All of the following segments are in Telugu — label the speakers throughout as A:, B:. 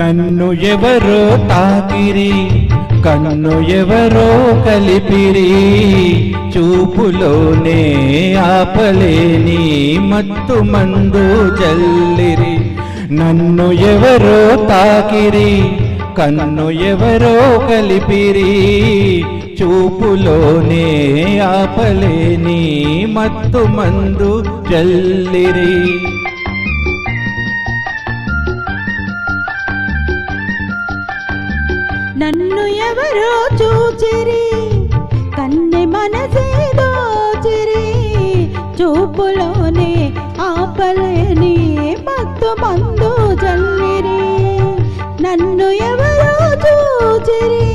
A: నన్ను ఎవరో తాకిరి, కన్ను ఎవరో కలిపిరి, చూపులోనే ఆపలేని మత్తు మందు జల్లిరి. నన్ను ఎవరో తాకిరి, కన్ను ఎవరో కలిపిరి, చూపులోనే ఆపలేని మత్తు మందు జల్లిరి.
B: నన్ను ఎవరో చూచిరి, కన్నె మనసే దోచిరి, చూపులోనే ఆపలేని మత్తు మందు జల్లిరి. నన్ను ఎవరో చూచిరి,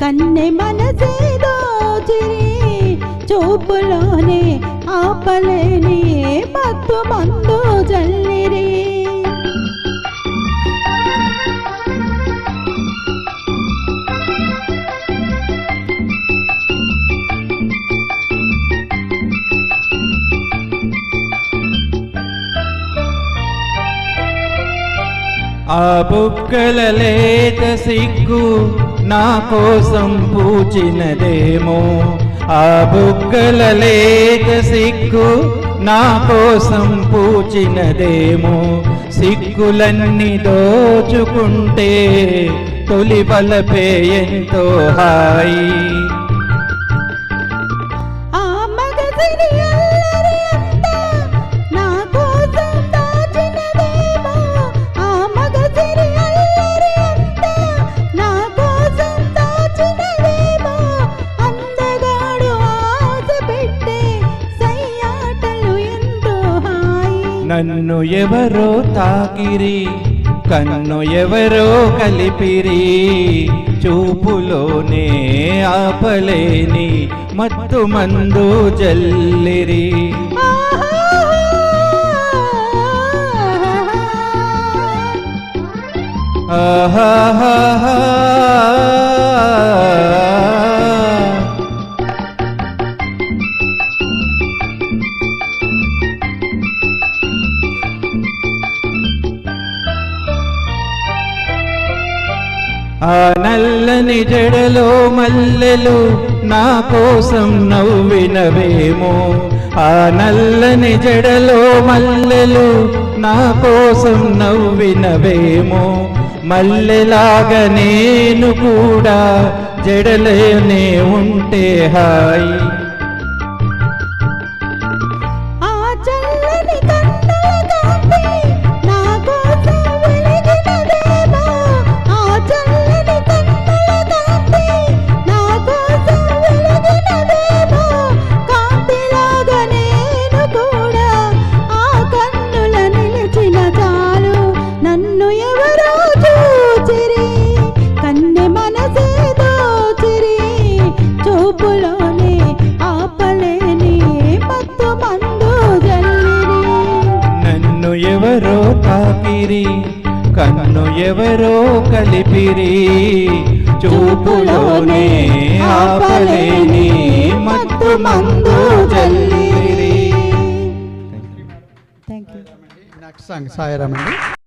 B: కన్నె మనసే దోచిరి, చూపులోనే ఆపలేని మత్తు మందు జల్లిరి.
A: ఆ బుగ్గల లేత సిగ్గు నా కోసం పూచినదేమో, ఆ బుగ్గల లేత సిగ్గు నా కోసం పూచినదేమో. సిగ్గులన్నీ దోచుకుంటే తొలి బలపే ఎంతో హాయి. నన్ను ఎవరో తాకిరి, కన్ను ఎవరో కలిపిరి, చూపులోనే ఆపలేని మత్తు మందు జల్లిరి. ఆహాహా ఆ నల్లని జడలో మల్లెలు నా కోసం నవ్వినవేమో, ఆ నల్లని జడలో మల్లెలు నా కోసం నవ్వినవేమో. మల్లెలాగా నేను కూడా జడలేనే ఉంటే హాయి. ఎవరో తాకిరి, కన్ను ఎవరో కలిపిరి, చూపులోనే ఆపలేని మత్తు మందు జల్లిరి.
C: నెక్స్ట్ సాంగ్ సాయిరామ్ అండి.